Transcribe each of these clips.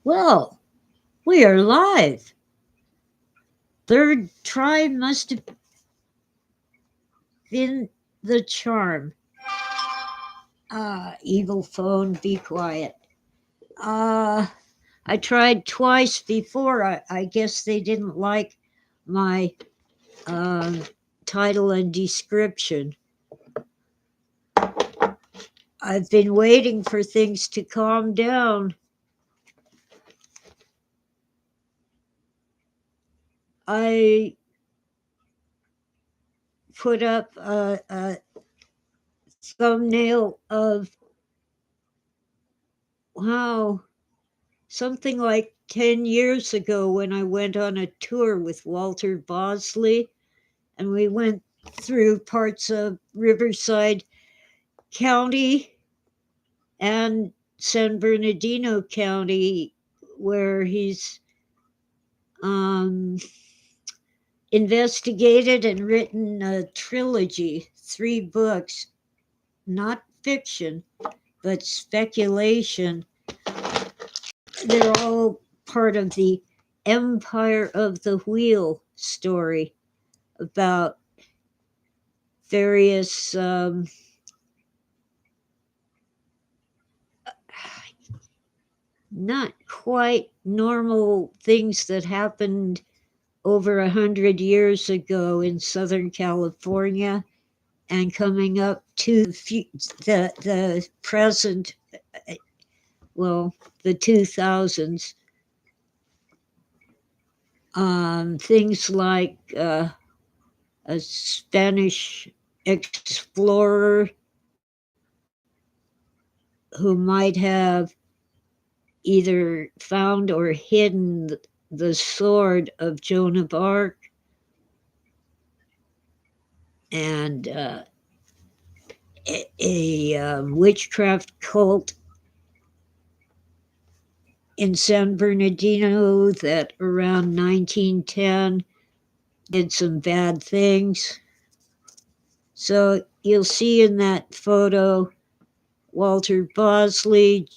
Well, we are live. Third try must have been the charm. Evil phone, be quiet. Uh, I tried twice before. I guess they didn't like my uh, title and description. I've been waiting for things to calm down. I put up a thumbnail of, wow, something like 10 years ago when I went on a tour with Walter Bosley, and we went through parts of Riverside County and San Bernardino County, where he's um, investigated and written a trilogy, 3 books, not fiction, but speculation. They're all part of the Empire of the Wheel story about various not quite normal things that happened over 100 years ago in Southern California and coming up to the present, well, the 2000s. Things like a Spanish explorer who might have either found or hidden the sword of Joan of Arc, and a witchcraft cult in San Bernardino that around 1910 did some bad things. So you'll see in that photo Walter Bosley,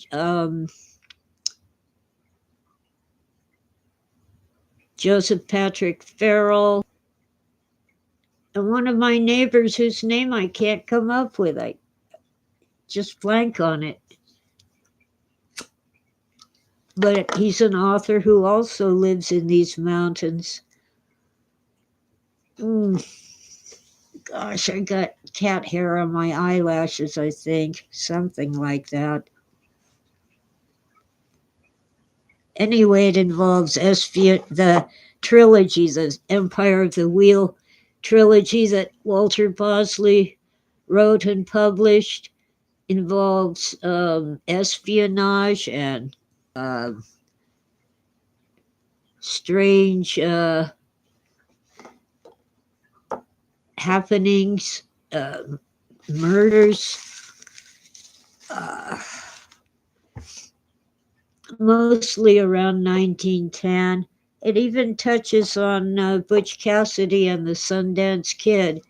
Joseph Patrick Farrell, and one of my neighbors whose name I can't come up with. I just blank on it. But he's an author who also lives in these mountains. Gosh, I got cat hair on my eyelashes, I think. Something like that. Anyway, it involves the trilogy, the Empire of the Wheel trilogy that Walter Bosley wrote and published. Involves espionage and strange happenings, murders, uh, mostly around 1910. It even touches on Butch Cassidy and the Sundance Kid.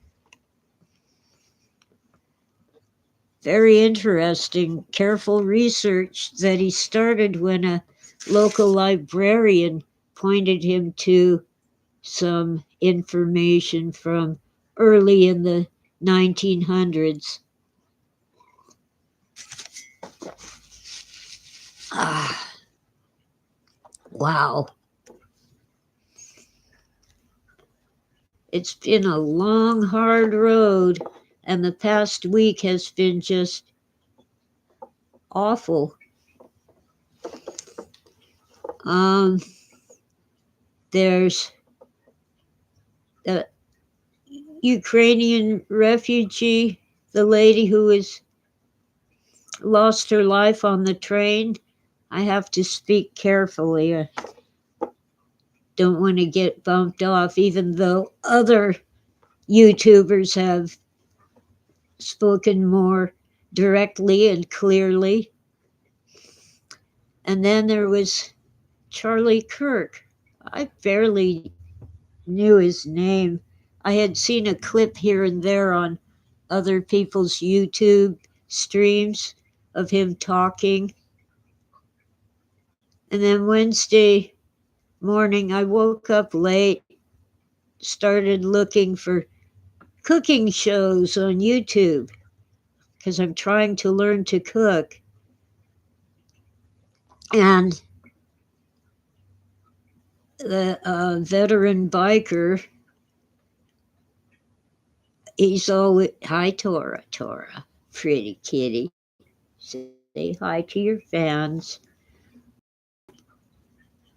Very interesting, careful research that he started when a local librarian pointed him to some information from early in the 1900s. Wow. It's been a long, hard road, and the past week has been just awful. There's the Ukrainian refugee, the lady who has lost her life on the train. I have to speak carefully. I don't want to get bumped off, even though other YouTubers have spoken more directly and clearly. And then there was Charlie Kirk. I barely knew his name. I had seen a clip here and there on other people's YouTube streams of him talking. And then Wednesday morning, I woke up late, started looking for cooking shows on YouTube because I'm trying to learn to cook. And the veteran biker, he's always, hi, Tora, Tora, pretty kitty. Say hi to your fans.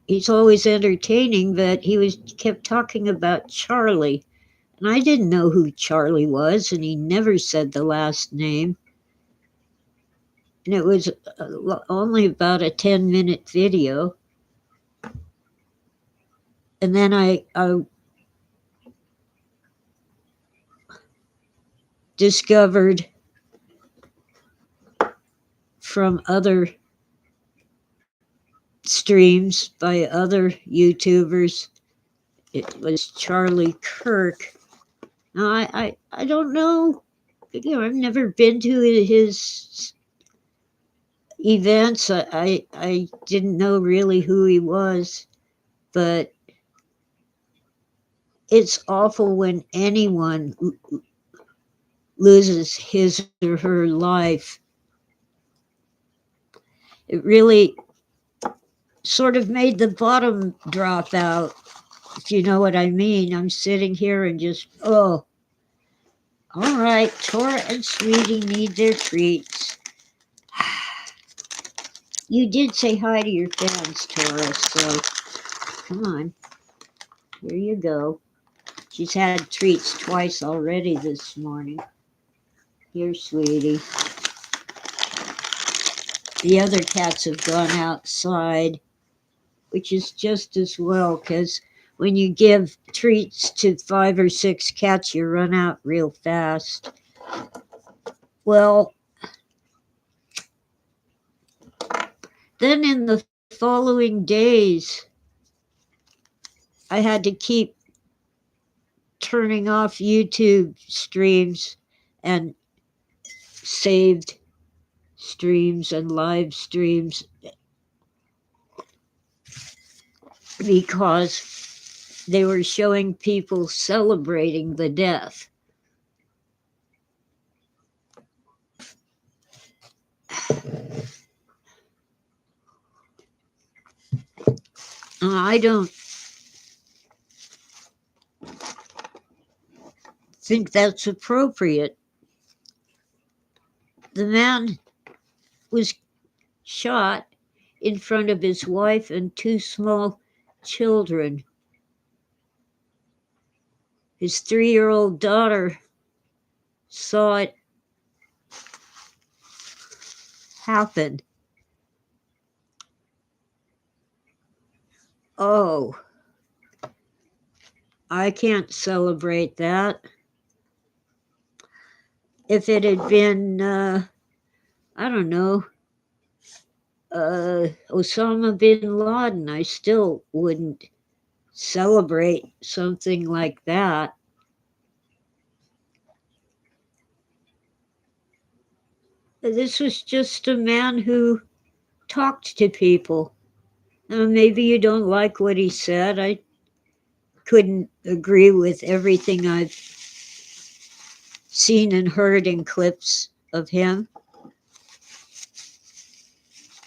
He's always entertaining, but he was kept talking about Charlie. And I didn't know who Charlie was, and he never said the last name. And it was only about a 10-minute video. And then I discovered from other streams by other YouTubers, it was Charlie Kirk. Now, I don't know. I've never been to his events. I didn't know really who he was, but it's awful when anyone loses his or her life. It really sort of made the bottom drop out, if you know what I mean. I'm sitting here and just, oh, all right, Tora and Sweetie need their treats. You did say hi to your fans, Tora, so come on. Here you go. She's had treats twice already this morning. Here, Sweetie. The other cats have gone outside, which is just as well, because when you give treats to 5 or 6 cats, you run out real fast. Well, then in the following days, I had to keep turning off YouTube streams and saved streams and live streams because they were showing people celebrating the death. I don't think that's appropriate. The man was shot in front of his wife and 2 small children. His 3-year-old daughter saw it happen. Oh, I can't celebrate that. If it had been, I don't know, Osama bin Laden, I still wouldn't celebrate something like that. This was just a man who talked to people. Maybe you don't like what he said. I couldn't agree with everything I've seen and heard in clips of him.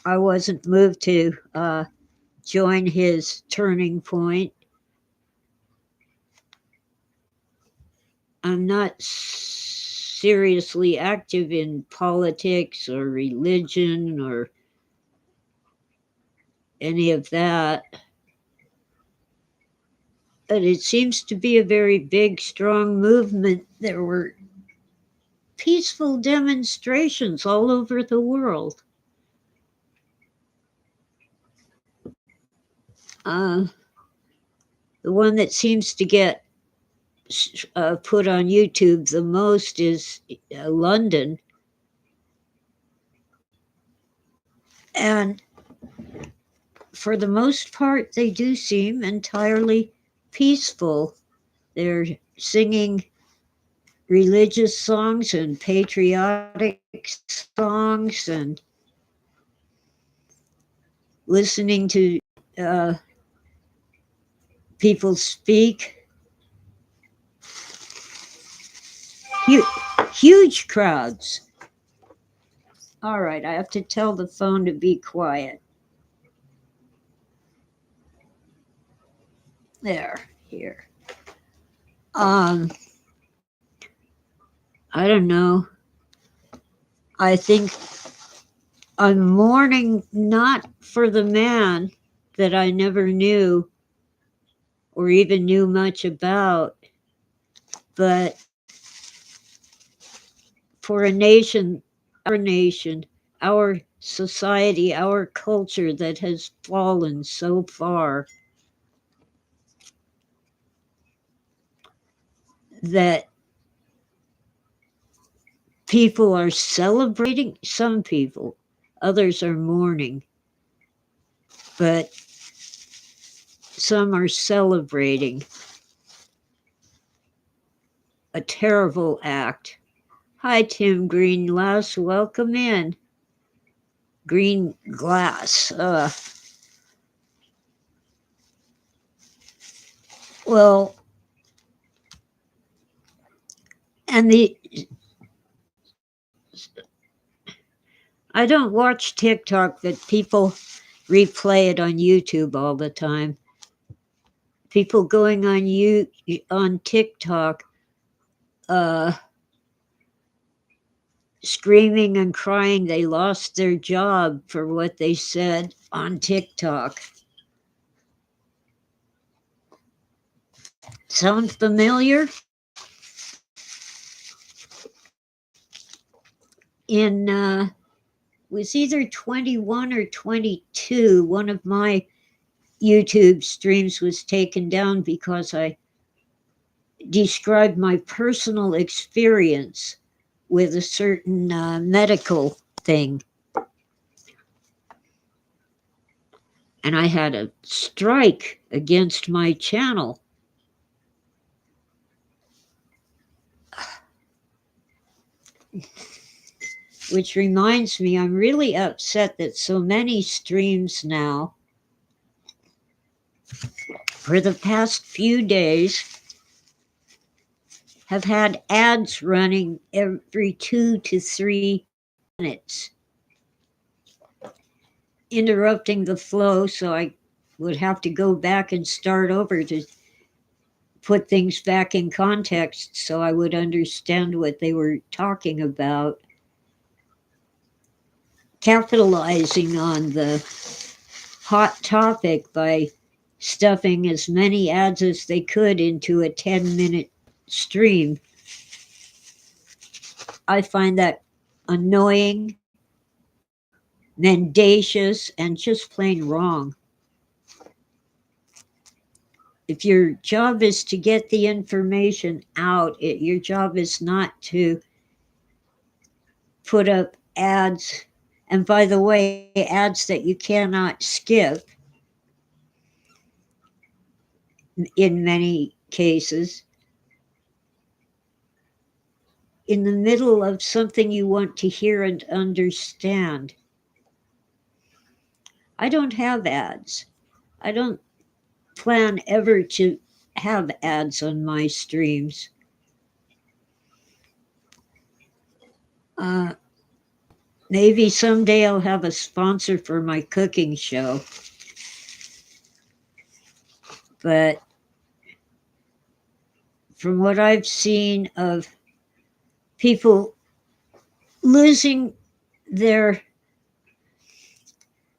I wasn't moved to join his turning point. I'm not seriously active in politics or religion or any of that. But it seems to be a very big, strong movement. There were peaceful demonstrations all over the world. The one that seems to get put on YouTube the most is London. And for the most part, they do seem entirely peaceful. They're singing religious songs and patriotic songs, and listening to uh, people speak. Hu- Huge crowds. All right, I have to tell the phone to be quiet. There, here. Um, I don't know. I think I'm mourning not for the man that I never knew or even knew much about, but for a nation, our society, our culture that has fallen so far that people are celebrating, some people, others are mourning, but some are celebrating a terrible act. Hi, Tim Greenglass. Welcome in. Green glass. Well, and I don't watch TikTok, but people replay it on YouTube all the time. People going on TikTok, uh, screaming and crying they lost their job for what they said on TikTok. Sound familiar? In was either 21 or 22, one of my YouTube streams was taken down because I described my personal experience with a certain medical thing. And I had a strike against my channel. Which reminds me, I'm really upset that so many streams now, for the past few days, have had ads running every 2 to 3 minutes, interrupting the flow, so I would have to go back and start over to put things back in context so I would understand what they were talking about, capitalizing on the hot topic by stuffing as many ads as they could into a 10-minute stream. I find that annoying, mendacious, and just plain wrong. If your job is to get the information out, your job is not to put up ads. And by the way, ads that you cannot skip in many cases, in the middle of something you want to hear and understand. I don't have ads. I don't plan ever to have ads on my streams. Uh, Maybe someday I'll have a sponsor for my cooking show. But from what I've seen of people losing their,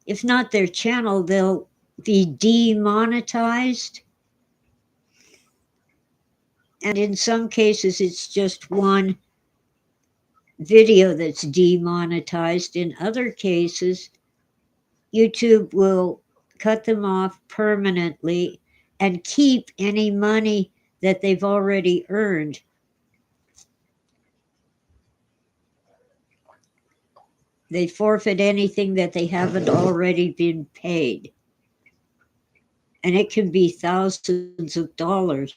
if not their channel, they'll be demonetized. And in some cases, it's just one video that's demonetized. In other cases, YouTube will cut them off permanently and keep any money that they've already earned. They forfeit anything that they haven't already been paid. And it can be thousands of dollars.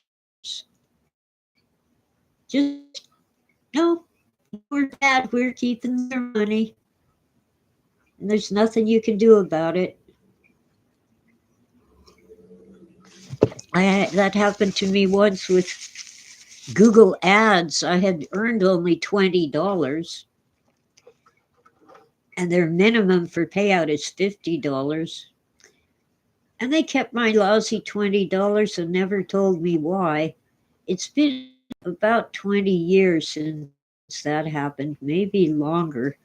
Just, no, we're bad. We're keeping their money. And there's nothing you can do about it. That happened to me once with Google Ads. I had earned only $20, and their minimum for payout is $50. And they kept my lousy $20 and never told me why. It's been about 20 years since that happened, maybe longer.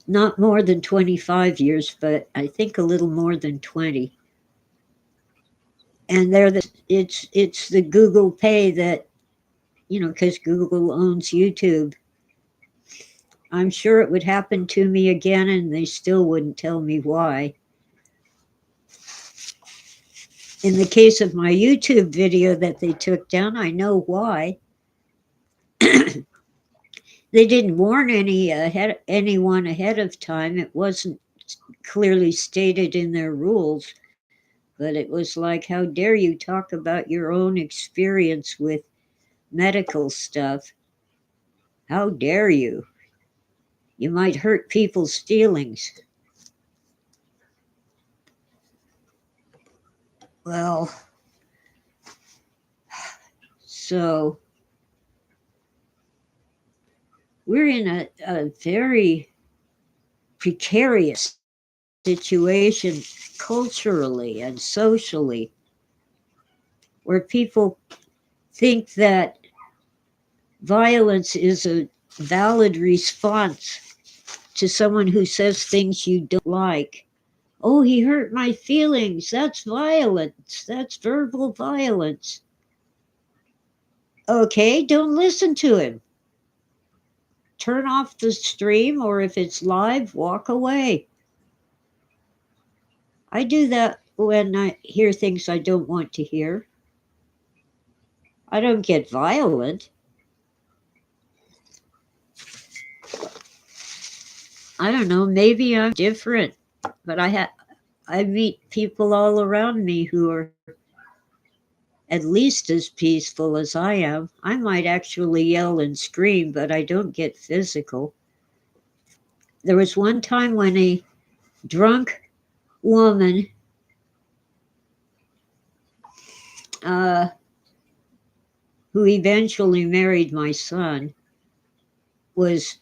Not more than 25 years, but I think a little more than 20. And it's the Google Pay that, because Google owns YouTube. I'm sure it would happen to me again and they still wouldn't tell me why. In the case of my YouTube video that they took down, I know why. They didn't warn anyone ahead of time. It wasn't clearly stated in their rules, but it was like, how dare you talk about your own experience with medical stuff? How dare you? You might hurt people's feelings. Well, so we're in a very precarious situation culturally and socially, where people think that violence is a valid response to someone who says things you don't like. Oh, he hurt my feelings. That's violence. That's verbal violence. Okay, don't listen to him. Turn off the stream, or if it's live, walk away. I do that when I hear things I don't want to hear. I don't get violent. I don't know, maybe I'm different, but I meet people all around me who are at least as peaceful as I am. I might actually yell and scream, but I don't get physical. There was one time when a drunk woman uh, who eventually married my son was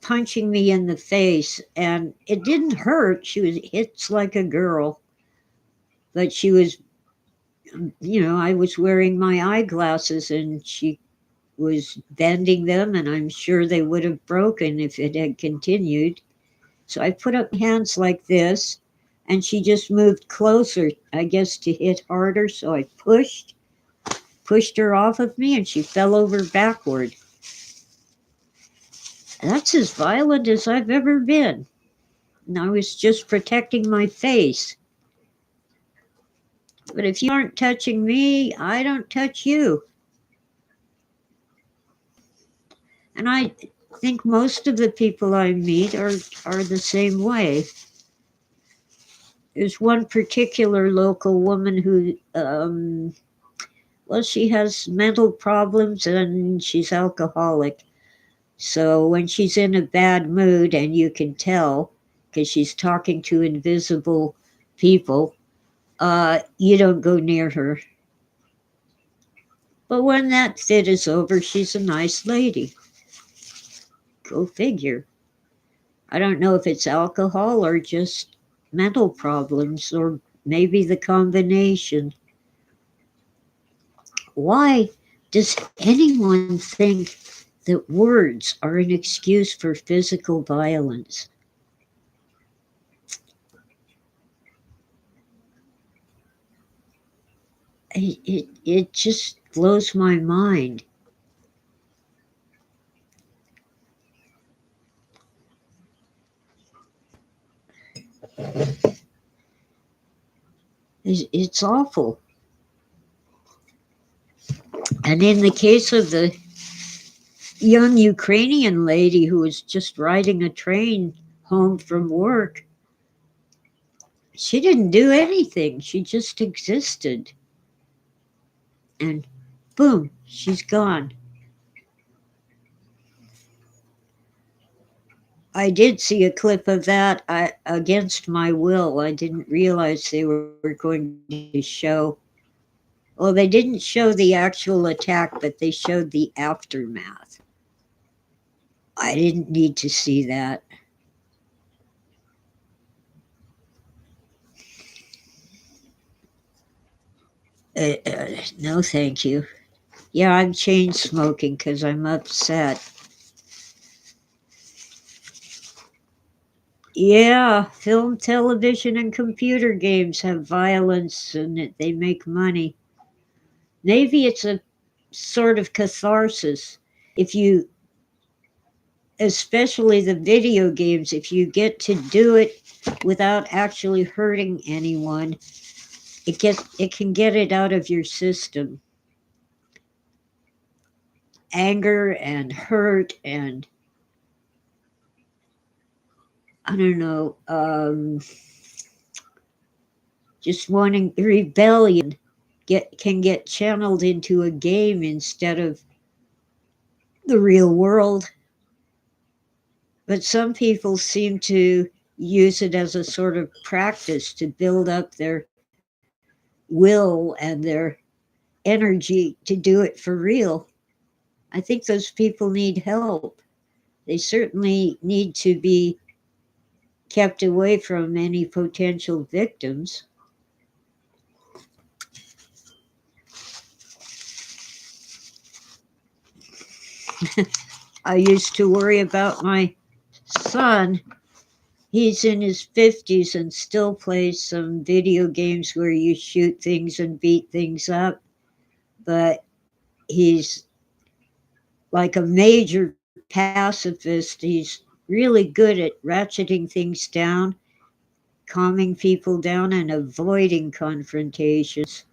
punching me in the face, and it didn't hurt. She was hits like a girl, but she was, I was wearing my eyeglasses and she was bending them, and I'm sure they would have broken if it had continued. So I put up my hands like this, and she just moved closer, I guess, to hit harder. So I pushed her off of me, and she fell over backward. That's as violent as I've ever been. And I was just protecting my face. But if you aren't touching me, I don't touch you. And I think most of the people I meet are the same way. There's one particular local woman who, well, she has mental problems and she's alcoholic. So when she's in a bad mood, and you can tell because she's talking to invisible people, you don't go near her. But when that fit is over, she's a nice lady. Go figure. I don't know if it's alcohol or just mental problems, or maybe the combination. Why does anyone think that words are an excuse for physical violence? It just blows my mind. It's awful. And in the case of the young Ukrainian lady who was just riding a train home from work, she didn't do anything. She just existed. And boom, she's gone. I did see a clip of that against my will. I didn't realize they were going to show. Well, they didn't show the actual attack, but they showed the aftermath. I didn't need to see that. No, thank you. Yeah, I'm chain smoking because I'm upset. Yeah, film, television, and computer games have violence and they make money. Maybe it's a sort of catharsis. If you, especially the video games, if you get to do it without actually hurting anyone, it can get it out of your system. Anger and hurt and I don't know, just wanting rebellion can get channeled into a game instead of the real world. But some people seem to use it as a sort of practice to build up their will and their energy to do it for real. I think those people need help. They certainly need to be kept away from any potential victims. I used to worry about my son. He's in his 50s and still plays some video games where you shoot things and beat things up, but he's like a major pacifist. He's really good at ratcheting things down, calming people down, and avoiding confrontations.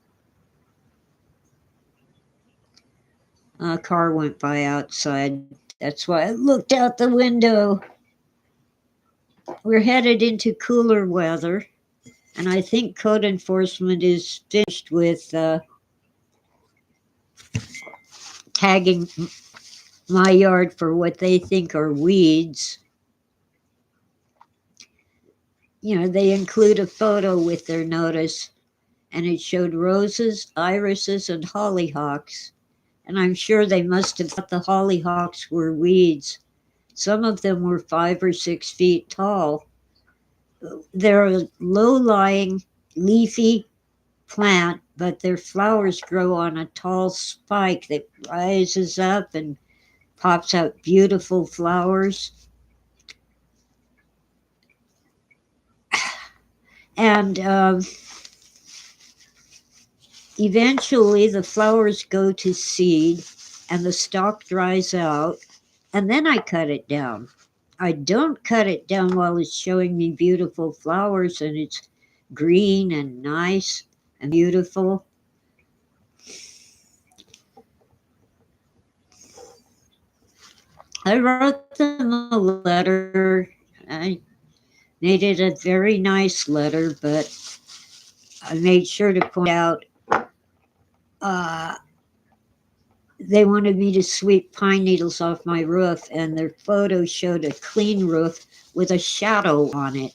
A car went by outside. That's why I looked out the window. We're headed into cooler weather, and I think code enforcement is finished with tagging my yard for what they think are weeds. You know, they include a photo with their notice, and it showed roses, irises, and hollyhocks. And I'm sure they must have thought the hollyhocks were weeds. Some of them were 5 or 6 feet tall. They're a low lying, leafy plant, but their flowers grow on a tall spike that rises up and pops out beautiful flowers. And eventually the flowers go to seed and the stalk dries out, and then I cut it down. I don't cut it down while it's showing me beautiful flowers and it's green and nice and beautiful. I wrote them a letter. I made it a very nice letter, but I made sure to point out uh, they wanted me to sweep pine needles off my roof, and their photo showed a clean roof with a shadow on it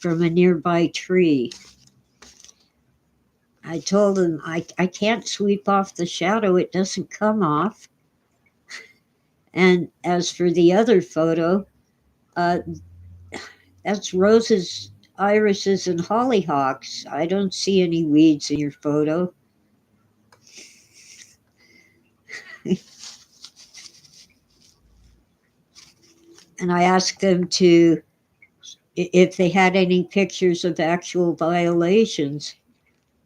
from a nearby tree. I told them I can't sweep off the shadow, it doesn't come off. And as for the other photo, uh, that's roses, irises, and hollyhocks. I don't see any weeds in your photo. And I asked them to, if they had any pictures of actual violations,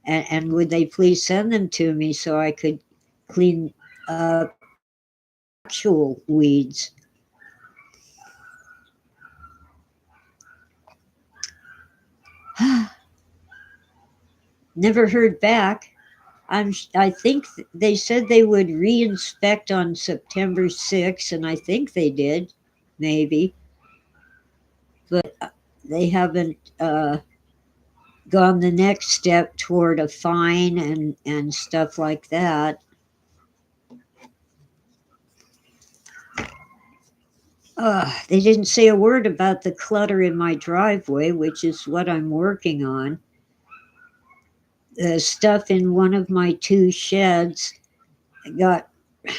and would they please send them to me so I could clean up actual weeds. Never heard back. I think they said they would reinspect on September 6th, and I think they did, maybe, but they haven't gone the next step toward a fine and stuff like that. They didn't say a word about the clutter in my driveway, which is what I'm working on. The stuff in one of my two sheds got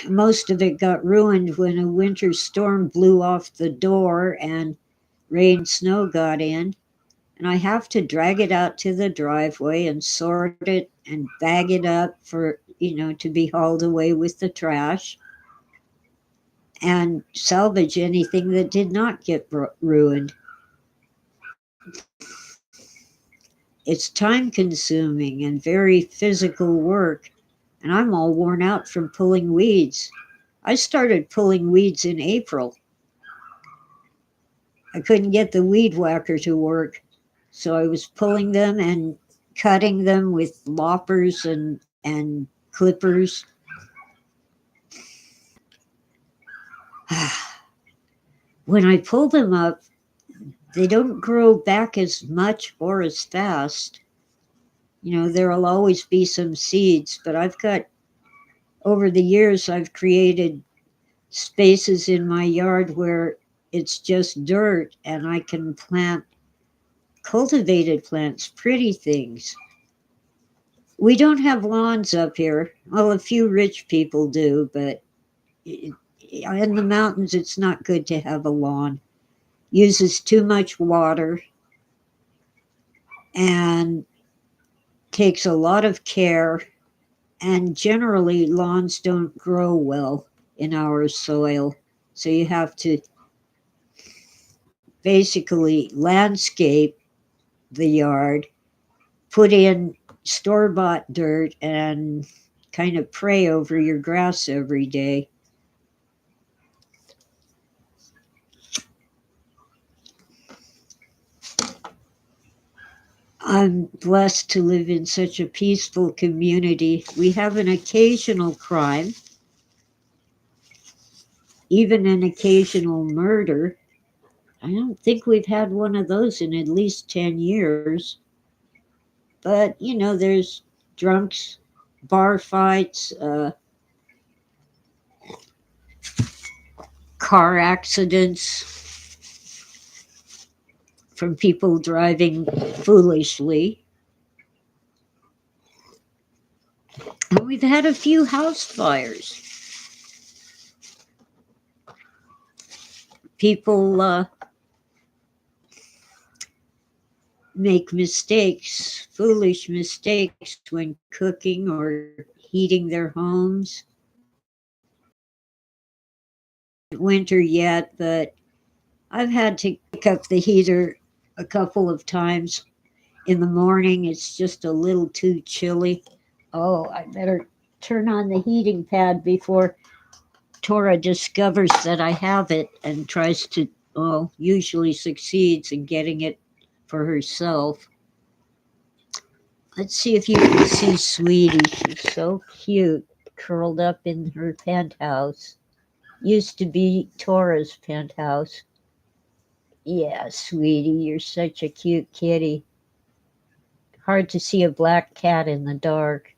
most of it got ruined when a winter storm blew off the door and rain snow got in. And I have to drag it out to the driveway and sort it and bag it up for, to be hauled away with the trash and salvage anything that did not get ruined. It's time consuming and very physical work, and I'm all worn out from pulling weeds. I started pulling weeds in April. I couldn't get the weed whacker to work, so I was pulling them and cutting them with loppers and clippers. When I pull them up, they don't grow back as much or as fast. There'll always be some seeds, but over the years, I've created spaces in my yard where it's just dirt and I can plant cultivated plants, pretty things. We don't have lawns up here. Well, a few rich people do, but in the mountains, it's not good to have a lawn. Uses too much water and takes a lot of care. And generally, lawns don't grow well in our soil. So you have to basically landscape the yard, put in store bought dirt, and kind of pray over your grass every day. I'm blessed to live in such a peaceful community. We have an occasional crime, even an occasional murder. I don't think we've had one of those in at least 10 years. But, there's drunks, bar fights, car accidents from people driving foolishly. And we've had a few house fires. People make mistakes, foolish mistakes when cooking or heating their homes. Winter yet, but I've had to pick up the heater a couple of times. In the morning, it's just a little too chilly. Oh, I better turn on the heating pad before Tora discovers that I have it and tries to, well, usually succeeds in getting it for herself. Let's see if you can see Sweetie. She's so cute, curled up in her penthouse. Used to be Tora's penthouse. Yeah, Sweetie, you're such a cute kitty. Hard to see a black cat in the dark.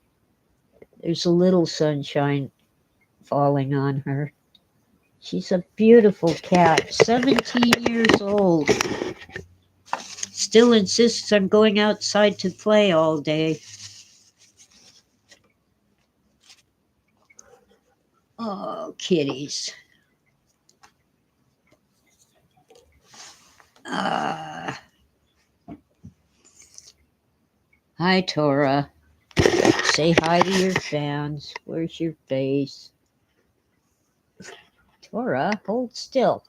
There's a little sunshine falling on her. She's a beautiful cat, 17 years old. Still insists on going outside to play all day. Oh, kitties. Uh, Hi, Tora. Say hi to your fans. Where's your face? Tora, hold still.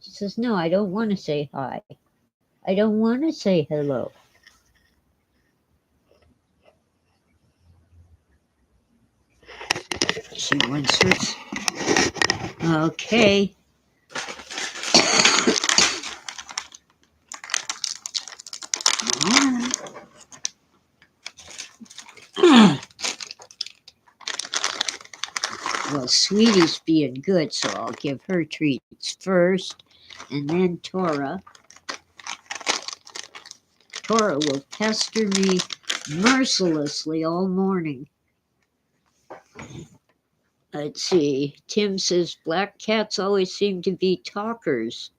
She says, no, I don't want to say hi. I don't want to say hello. She wants her. Okay. Well, Sweetie's being good, so I'll give her treats first, and then Tora. Tora will pester me mercilessly all morning. Let's see. Tim says black cats always seem to be talkers.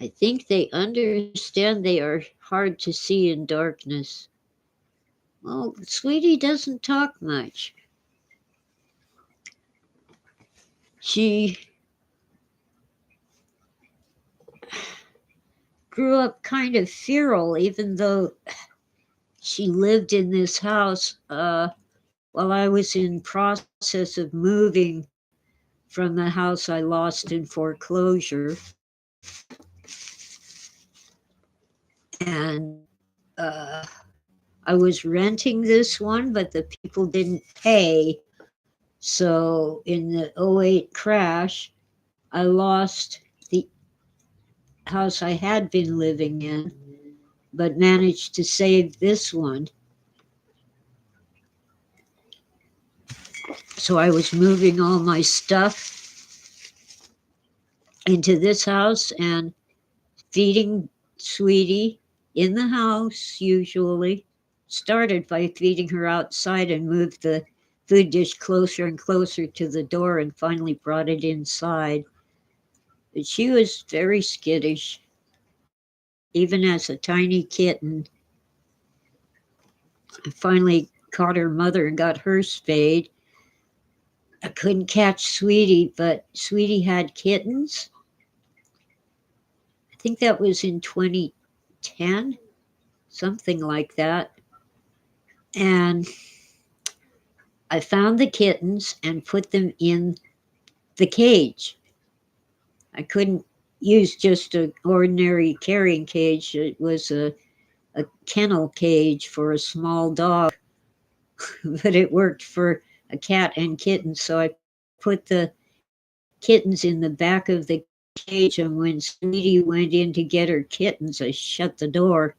I think they understand they are hard to see in darkness. Well, Sweetie doesn't talk much. She grew up kind of feral, even though she lived in this house while I was in process of moving from the house I lost in foreclosure. And I was renting this one, but the people didn't pay. So in the '08 crash, I lost the house I had been living in, but managed to save this one. So I was moving all my stuff into this house and feeding Sweetie in the house, usually. Started by feeding her outside and moved the food dish closer and closer to the door and finally brought it inside. But she was very skittish, even as a tiny kitten. I finally caught her mother and got her spayed. I couldn't catch Sweetie, but Sweetie had kittens. I think that was in 2010, something like that. And I found the kittens and put them in the cage. I couldn't use just an ordinary carrying cage. It was a kennel cage for a small dog, but it worked for a cat and kitten. So I put the kittens in the back of the cage. And when Sweetie went in to get her kittens, I shut the door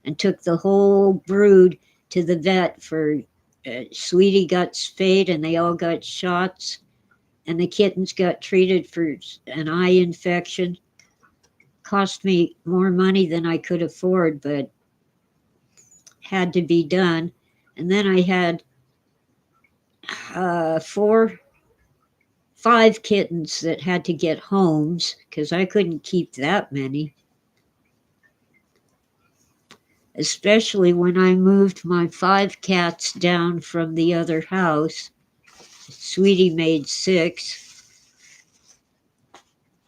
and took the whole brood to the vet for Sweetie got spayed and they all got shots. And the kittens got treated for an eye infection. Cost me more money than I could afford, but had to be done. And then I had 5 kittens that had to get homes because I couldn't keep that many. Especially when I moved my 5 cats down from the other house. Sweetie made 6.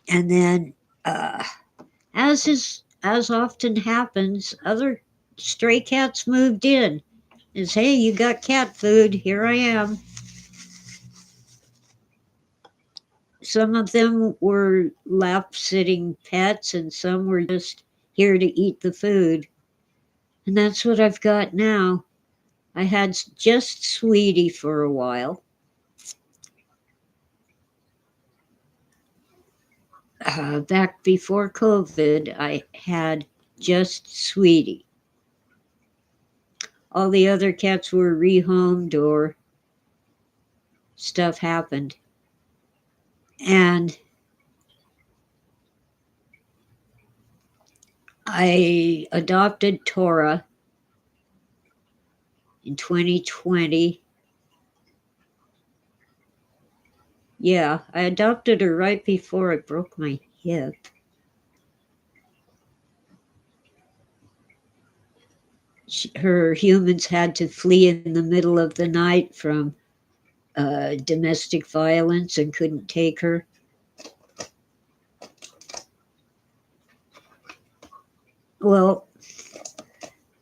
And then, as often happens, other stray cats moved in. And said, hey, you got cat food, here I am. Some of them were lap-sitting pets and some were just here to eat the food. And that's what I've got now. I had just Sweetie for a while. Back before COVID, I had just Sweetie. All the other cats were rehomed or stuff happened. And I adopted Tora in 2020. Yeah, I adopted her right before I broke my hip. Her humans had to flee in the middle of the night from domestic violence and couldn't take her. Well,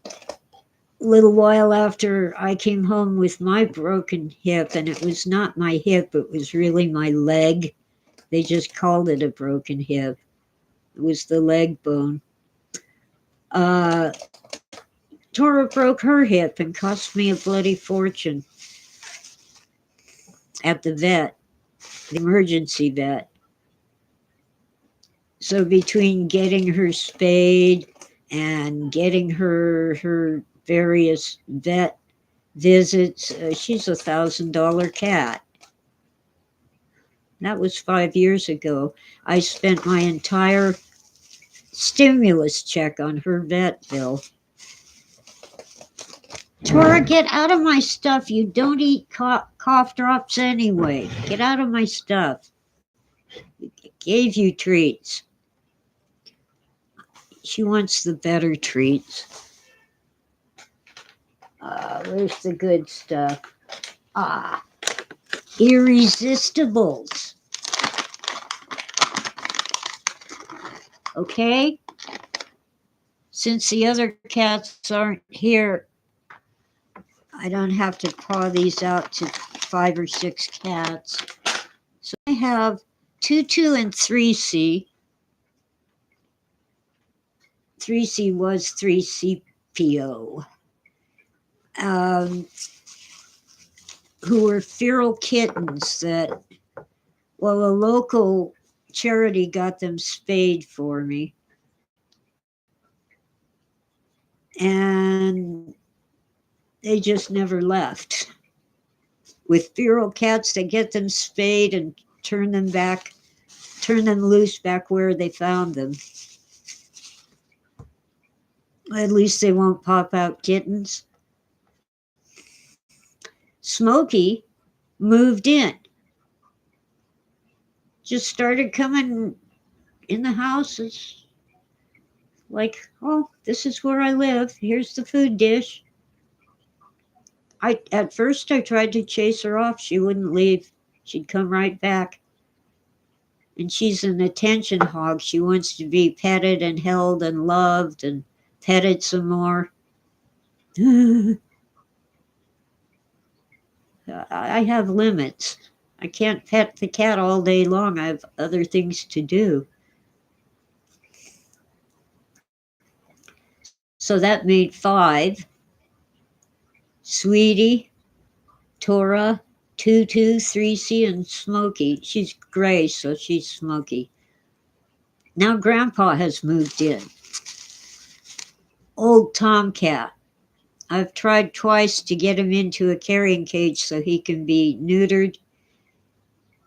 a little while after I came home with my broken hip, and it was not my hip, it was really my leg. They just called it a broken hip. It was the leg bone. Tora broke her hip and cost me a bloody fortune at the vet, the emergency vet. So between getting her spayed and getting her various vet visits, she's $1,000 cat. That was 5 years ago. I spent my entire stimulus check on her vet bill. Tora, get out of my stuff. You don't eat cough drops anyway. Get out of my stuff. I gave you treats. She wants the better treats. Where's the good stuff? Irresistibles. Okay? Since the other cats aren't here, I don't have to paw these out to 5 or 6 cats. So I have 2 and 3C. 3C was 3CPO. Who were feral kittens that, well, a local charity got them spayed for me. And they just never left. With feral cats, they get them spayed and turn them loose back where they found them. At least they won't pop out kittens. Smokey moved in. Just started coming in the house. It's like, oh, this is where I live. Here's the food dish. At first I tried to chase her off. She wouldn't leave. She'd come right back. And she's an attention hog. She wants to be petted and held and loved and petted some more. I have limits. I can't pet the cat all day long. I have other things to do. So that made 5. Sweetie, Tora, Tutu, 3C, and Smokey. She's gray, so she's Smokey. Now Grandpa has moved in. Old Tomcat. I've tried twice to get him into a carrying cage so he can be neutered.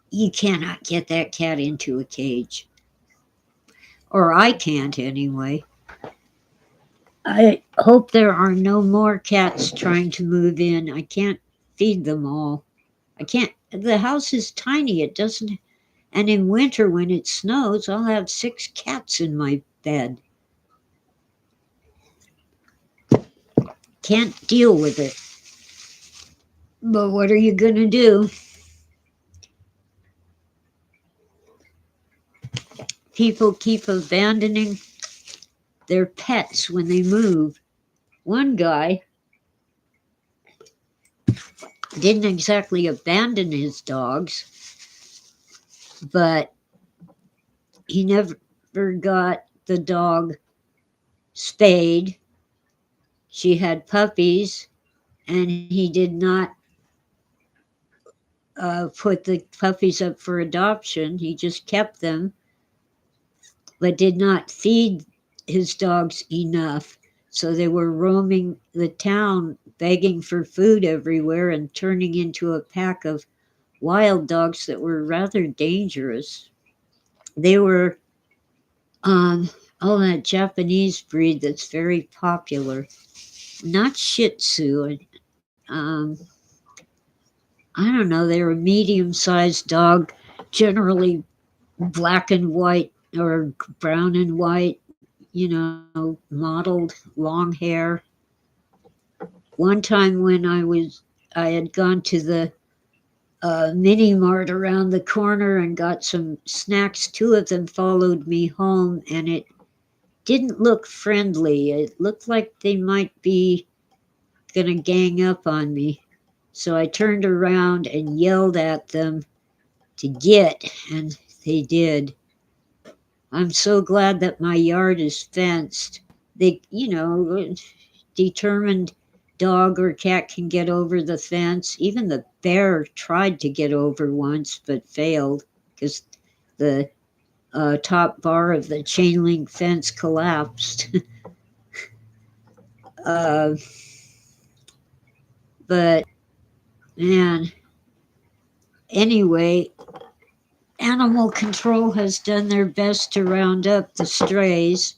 You cannot get that cat into a cage. Or I can't anyway. I hope there are no more cats trying to move in. I can't feed them all. I can't. The house is tiny. It doesn't. And in winter when it snows, I'll have 6 cats in my bed. Can't deal with it. But what are you going to do? People keep abandoning their pets when they move. One guy didn't exactly abandon his dogs, but he never got the dog spayed. She had puppies, and he did not put the puppies up for adoption. He just kept them, but did not feed his dogs enough. So they were roaming the town, begging for food everywhere and turning into a pack of wild dogs that were rather dangerous. They were, that Japanese breed that's very popular. Not Shih Tzu. I don't know, they're a medium-sized dog, generally black and white or brown and white, mottled, long hair. One time when I had gone to the mini mart around the corner and got some snacks. 2 of them followed me home, and it didn't look friendly. It looked like they might be going to gang up on me. So I turned around and yelled at them to get, and they did. I'm so glad that my yard is fenced. They, determined dog or cat can get over the fence. Even the bear tried to get over once, but failed because the top bar of the chain link fence collapsed. But, man, anyway, animal control has done their best to round up the strays.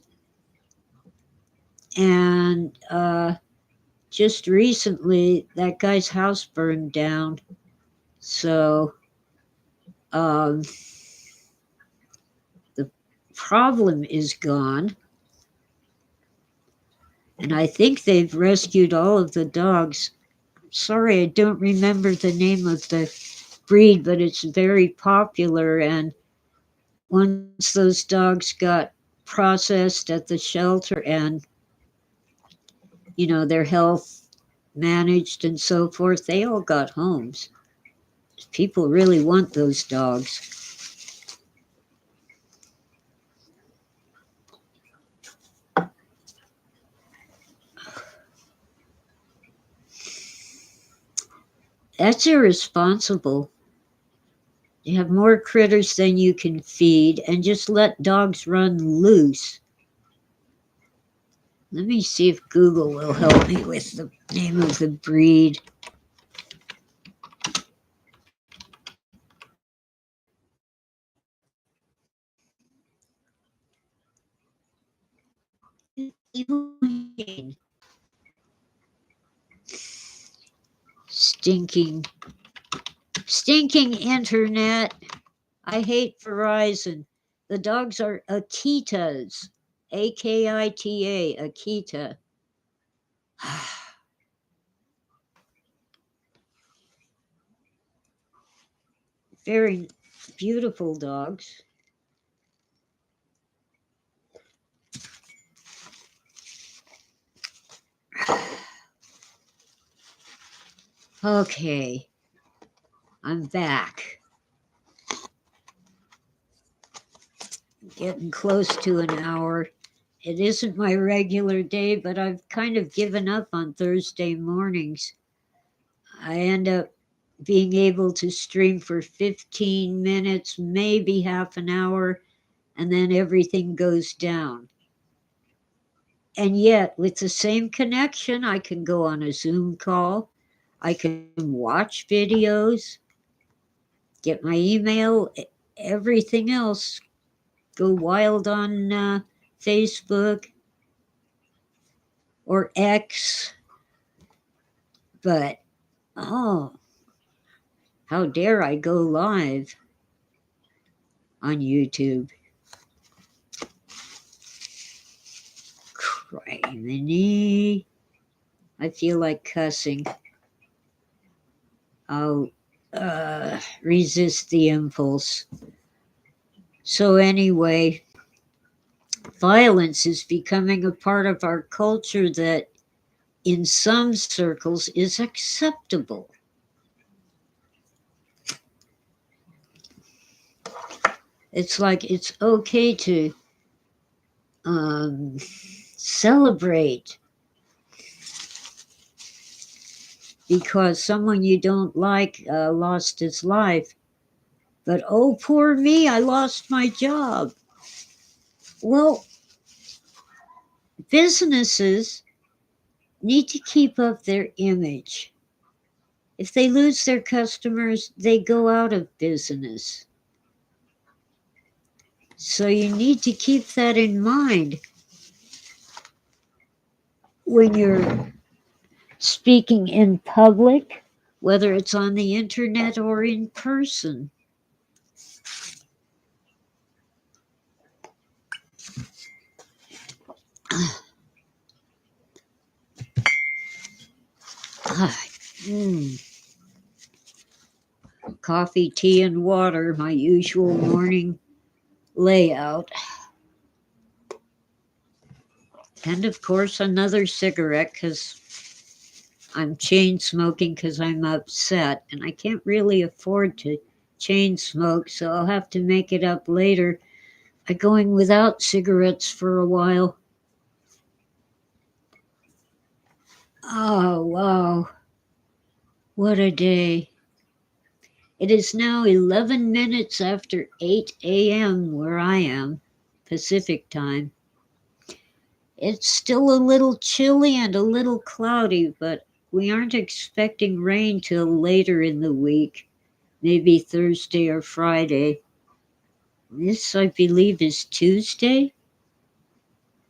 And just recently, that guy's house burned down. So the problem is gone. And I think they've rescued all of the dogs. Sorry, I don't remember the name of the breed, but it's very popular. And once those dogs got processed at the shelter and, their health managed and so forth, they all got homes. People really want those dogs. That's irresponsible. You have more critters than you can feed and just let dogs run loose. Let me see if Google will help me with the name of the breed. Stinking internet. I hate Verizon. The dogs are Akitas. Akita, Akita. Very beautiful dogs. Okay, I'm back. Getting close to an hour. It isn't my regular day, but I've kind of given up on Thursday mornings. I end up being able to stream for 15 minutes, maybe half an hour, and then everything goes down. And yet, with the same connection, I can go on a Zoom call, I can watch videos, get my email, everything else, go wild on Facebook or X. But, oh, how dare I go live on YouTube? Criminy. I feel like cussing. I'll resist the impulse. So, anyway, violence is becoming a part of our culture that in some circles is acceptable. It's like it's okay to celebrate because someone you don't like lost his life. But oh, poor me, I lost my job. Well, businesses need to keep up their image. If they lose their customers, they go out of business. So you need to keep that in mind when you're speaking in public, whether it's on the internet or in person. Coffee, tea, and water, my usual morning layout. And of course, another cigarette because I'm chain smoking because I'm upset and I can't really afford to chain smoke, so I'll have to make it up later by going without cigarettes for a while. Oh, wow. What a day. It is now 11 minutes after 8 a.m. where I am, Pacific time. It's still a little chilly and a little cloudy, but we aren't expecting rain till later in the week, maybe Thursday or Friday. This, I believe, is Tuesday.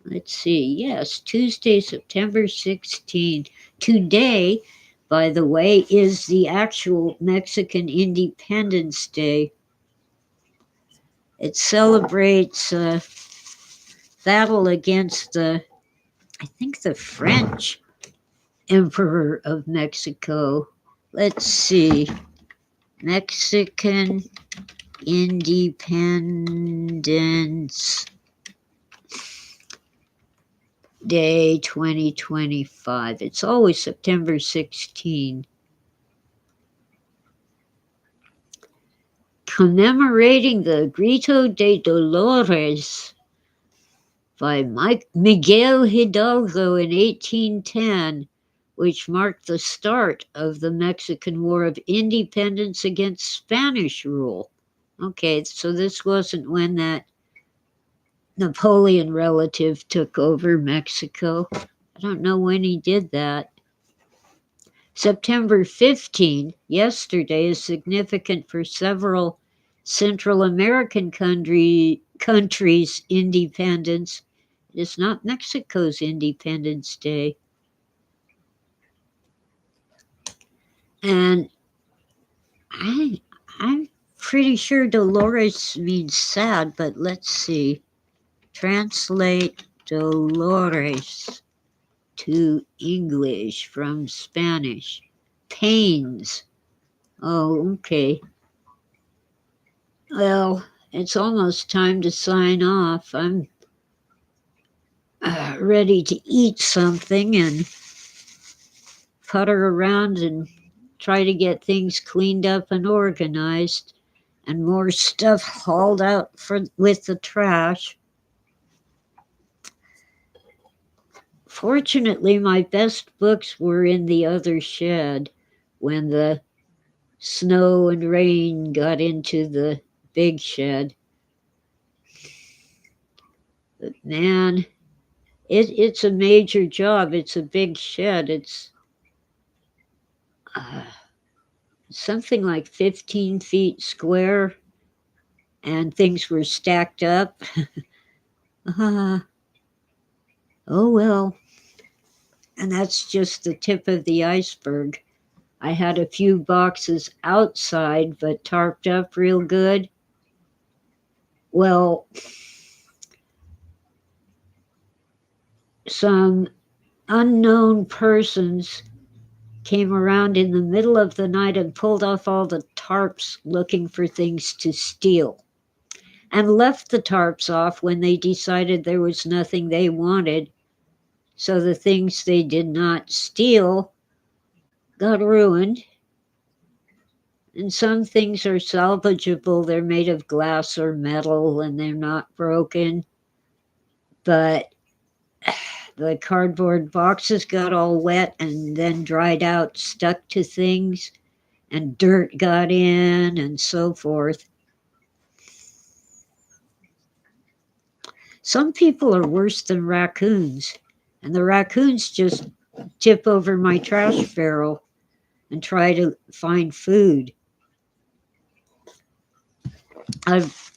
Let's see. Yes, Tuesday, September 16th. Today, by the way, is the actual Mexican Independence Day. It celebrates battle against I think the French Emperor of Mexico. Let's see. Mexican Independence Day 2025. It's always September 16. Commemorating the Grito de Dolores by Miguel Hidalgo in 1810, which marked the start of the Mexican War of Independence against Spanish rule. Okay, so this wasn't when that Napoleon relative took over Mexico. I don't know when he did that. September 15, yesterday, is significant for several Central American countries' independence. It is not Mexico's Independence Day. And I'm pretty sure Dolores means sad, but let's see. Translate Dolores to English from Spanish. Pains. Oh, okay. Well, it's almost time to sign off. I'm ready to eat something and putter around and try to get things cleaned up and organized and more stuff hauled out with the trash. Fortunately, my best books were in the other shed when the snow and rain got into the big shed. But man, it's a major job. It's a big shed. It's something like 15 feet square, and things were stacked up. Oh well. And that's just the tip of the iceberg. I had a few boxes outside, but tarped up real good. Well, some unknown persons came around in the middle of the night and pulled off all the tarps looking for things to steal, and left the tarps off when they decided there was nothing they wanted. So the things they did not steal got ruined. And some things are salvageable. They're made of glass or metal and they're not broken. But the cardboard boxes got all wet and then dried out, stuck to things, and dirt got in and so forth. Some people are worse than raccoons, and the raccoons just tip over my trash barrel and try to find food. I've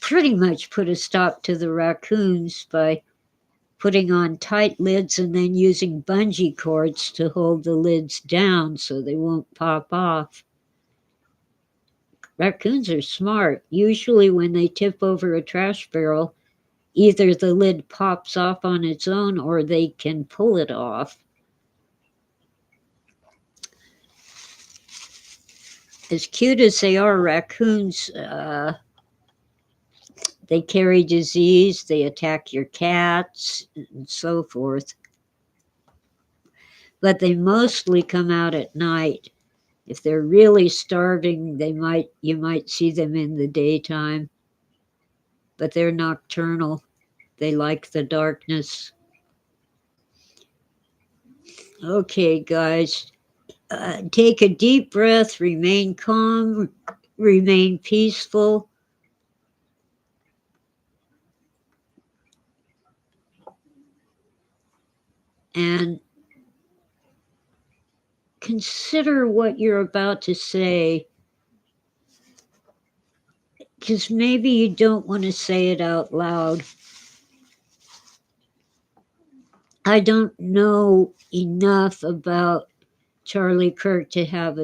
pretty much put a stop to the raccoons by putting on tight lids and then using bungee cords to hold the lids down so they won't pop off. Raccoons are smart. Usually when they tip over a trash barrel, either the lid pops off on its own or they can pull it off. As cute as they are, raccoons, they carry disease, they attack your cats, and so forth. But they mostly come out at night. If they're really starving, you might see them in the daytime. But they're nocturnal. They like the darkness. Okay, guys, take a deep breath, remain calm, remain peaceful. And consider what you're about to say, because maybe you don't want to say it out loud. I don't know enough about Charlie Kirk to have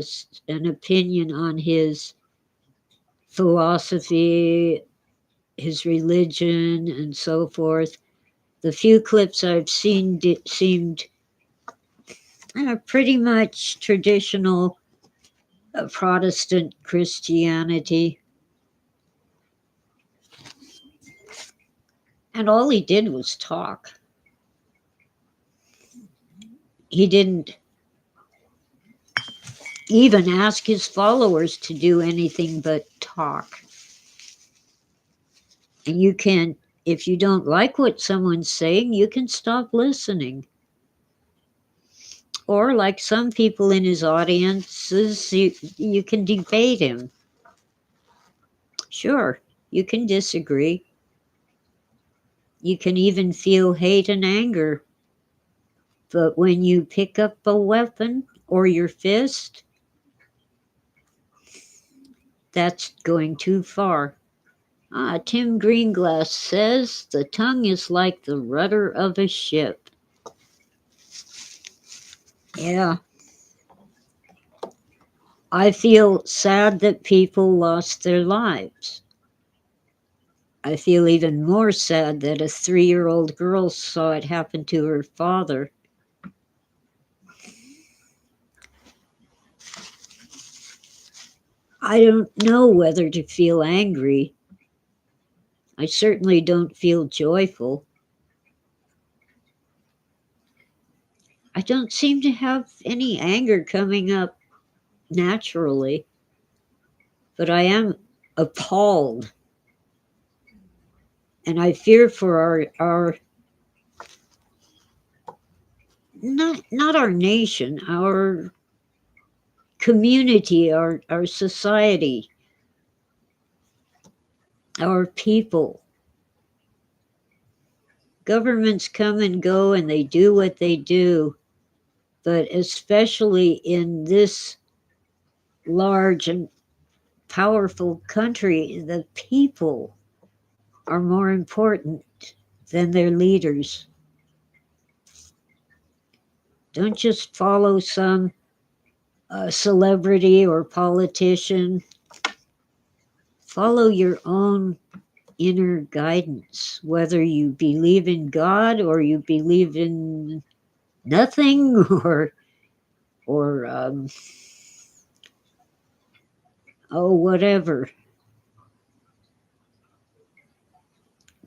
an opinion on his philosophy, his religion, and so forth. The few clips I've seen seemed pretty much traditional Protestant Christianity. And all he did was talk. He didn't even ask his followers to do anything but talk. And you can, if you don't like what someone's saying, you can stop listening. Or, like some people in his audiences, you can debate him. Sure, you can disagree. You can even feel hate and anger. But when you pick up a weapon or your fist, that's going too far. Tim Greenglass says the tongue is like the rudder of a ship. Yeah. I feel sad that people lost their lives. I feel even more sad that a 3-year-old girl saw it happen to her father. I don't know whether to feel angry. I certainly don't feel joyful. I don't seem to have any anger coming up naturally, but I am appalled. And I fear for our not our nation, our community, our society, our people. Governments come and go and they do what they do, but especially in this large and powerful country, the people are more important than their leaders. Don't just follow some celebrity or politician. Follow your own inner guidance, whether you believe in God or you believe in nothing or whatever.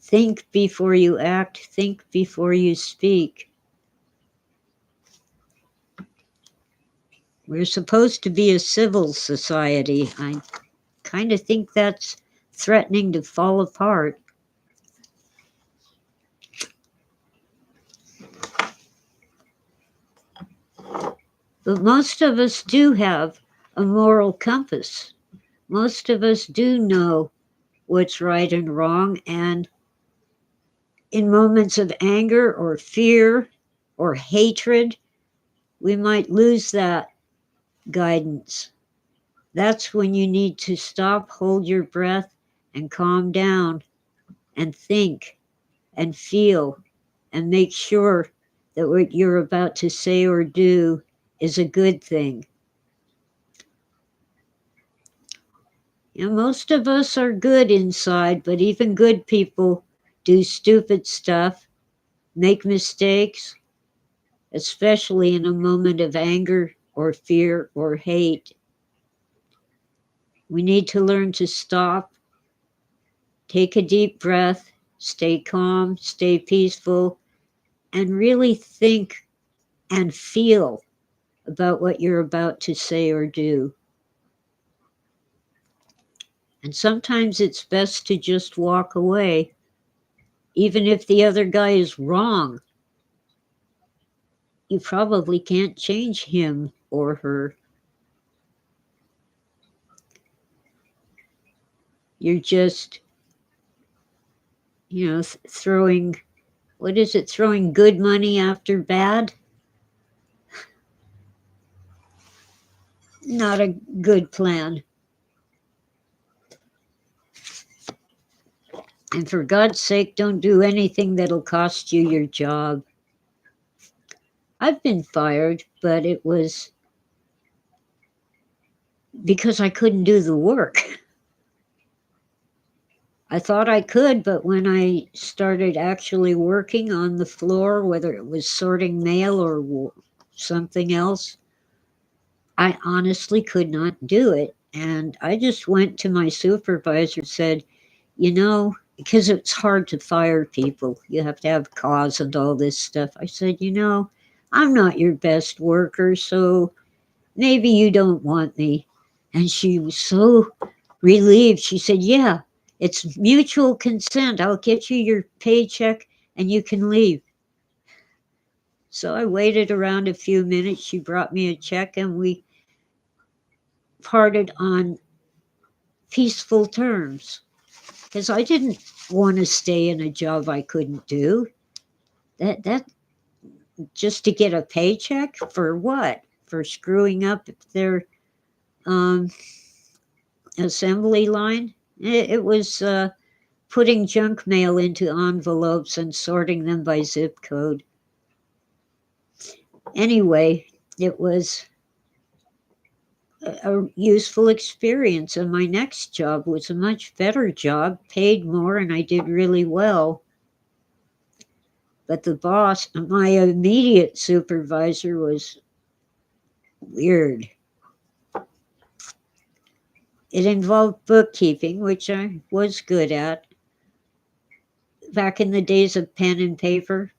Think before you act, think before you speak. We're supposed to be a civil society. I kind of think that's threatening to fall apart. But most of us do have a moral compass. Most of us do know what's right and wrong, and in moments of anger or fear or hatred, we might lose that guidance. That's when you need to stop, hold your breath, and calm down and think and feel and make sure that what you're about to say or do is a good thing. Most of us are good inside, but even good people do stupid stuff, make mistakes, especially in a moment of anger or fear or hate. We need to learn to stop, take a deep breath, stay calm, stay peaceful, and really think and feel about what you're about to say or do. And sometimes it's best to just walk away, even if the other guy is wrong. You probably can't change him or her. You're just, throwing, what is it, throwing good money after bad? Not a good plan. And for God's sake, don't do anything that'll cost you your job. I've been fired, but it was because I couldn't do the work. I thought I could, but when I started actually working on the floor, whether it was sorting mail or something else, I honestly could not do it. And I just went to my supervisor and said, because it's hard to fire people, you have to have cause and all this stuff. I said, I'm not your best worker, so maybe you don't want me. And she was so relieved. She said, yeah, it's mutual consent. I'll get you your paycheck and you can leave. So I waited around a few minutes. She brought me a check and we parted on peaceful terms because I didn't want to stay in a job I couldn't do. That just to get a paycheck for what? For screwing up their um, assembly line? It was putting junk mail into envelopes and sorting them by zip code. Anyway, it was a useful experience, and my next job was a much better job, paid more, and I did really well. But the boss, my immediate supervisor, was weird. It involved bookkeeping, which I was good at back in the days of pen and paper.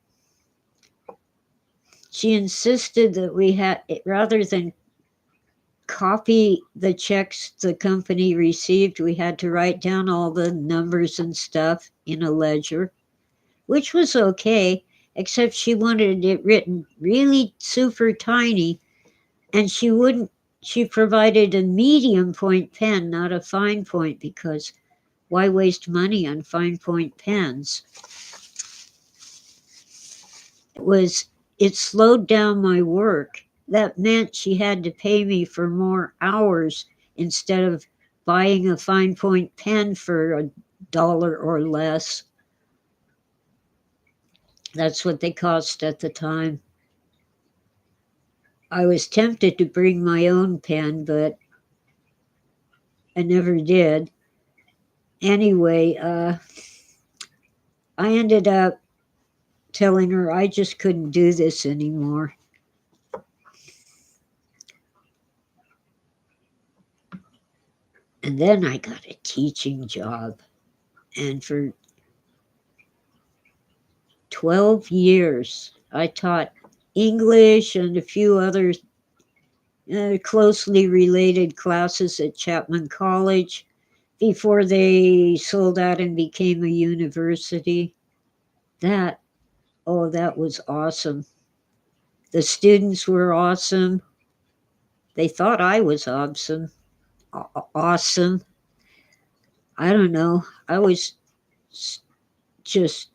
She insisted that we had, rather than copy the checks the company received, we had to write down all the numbers and stuff in a ledger, which was okay, except she wanted it written really super tiny, and she provided a medium point pen, not a fine point, because why waste money on fine point pens? It slowed down my work. That meant she had to pay me for more hours instead of buying a fine point pen for $1 or less. That's what they cost at the time. I was tempted to bring my own pen, but I never did. Anyway, I ended up telling her I just couldn't do this anymore. And then I got a teaching job. And for 12 years, I taught English and a few other closely related classes at Chapman College before they sold out and became a university. That was awesome. The students were awesome. They thought I was awesome. Awesome. I don't know. I was just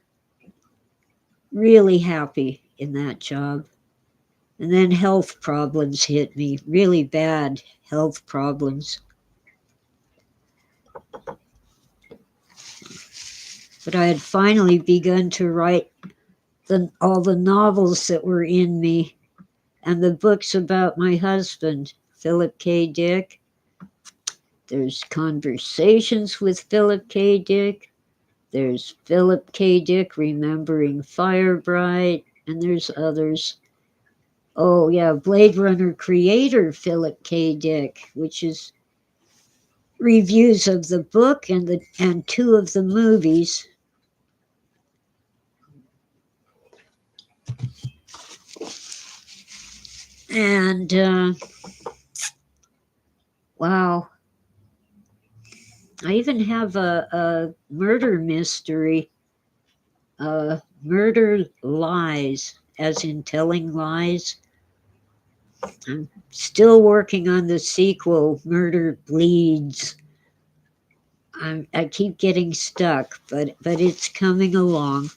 really happy in that job. And then health problems hit me, really bad health problems. But I had finally begun to write all the novels that were in me and the books about my husband, Philip K. Dick. There's Conversations with Philip K. Dick. There's Philip K. Dick Remembering Firebright, and there's others. Oh, yeah, Blade Runner creator Philip K. Dick, which is reviews of the book and two of the movies. And wow, I even have a murder mystery, Murder Lies, as in telling lies. I'm still working on the sequel, Murder Bleeds. I keep getting stuck, but it's coming along.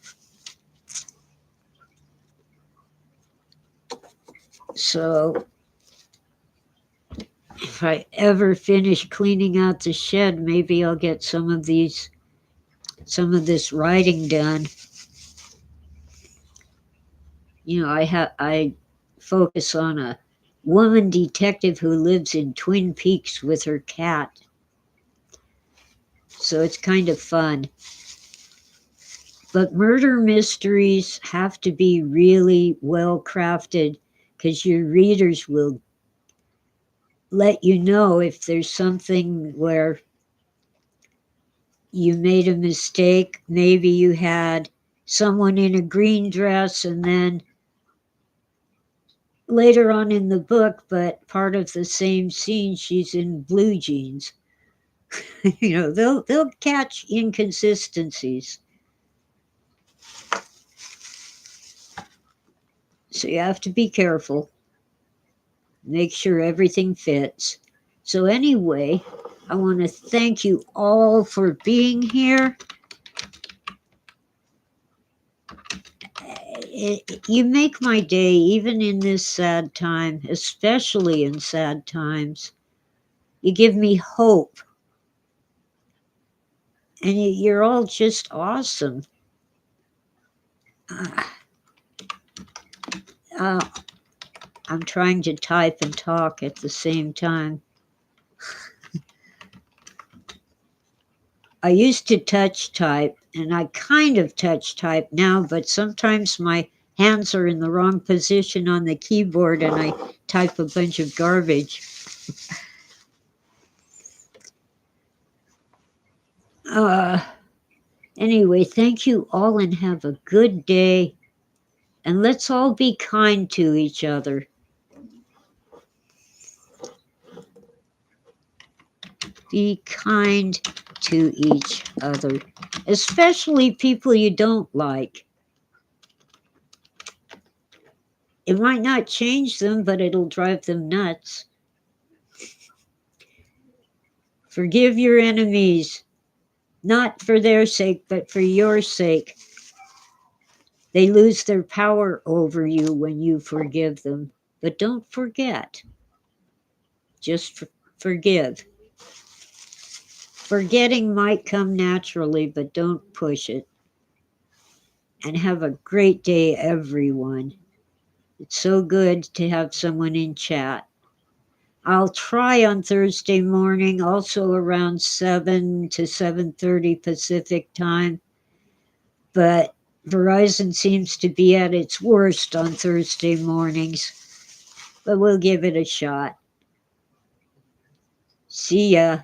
So if I ever finish cleaning out the shed, maybe I'll get some of this writing done. I focus on a woman detective who lives in Twin Peaks with her cat. So it's kind of fun. But murder mysteries have to be really well crafted because your readers will let you know if there's something where you made a mistake. Maybe you had someone in a green dress and then later on in the book, but part of the same scene, she's in blue jeans. They'll catch inconsistencies. So you have to be careful. Make sure everything fits. So anyway, I want to thank you all for being here. You make my day, even in this sad time, especially in sad times. You give me hope. And you're all just awesome. I'm trying to type and talk at the same time. I used to touch type, and I kind of touch type now, but sometimes my hands are in the wrong position on the keyboard and I type a bunch of garbage. Anyway, thank you all and have a good day. And let's all be kind to each other. Be kind to each other, especially people you don't like. It might not change them, but it'll drive them nuts. Forgive your enemies, not for their sake, but for your sake. They lose their power over you when you forgive them. But don't forget. Just forgive. Forgetting might come naturally, but don't push it. And have a great day, everyone. It's so good to have someone in chat. I'll try on Thursday morning, also around 7 to 7:30 Pacific time. But Verizon seems to be at its worst on Thursday mornings. But we'll give it a shot. See ya.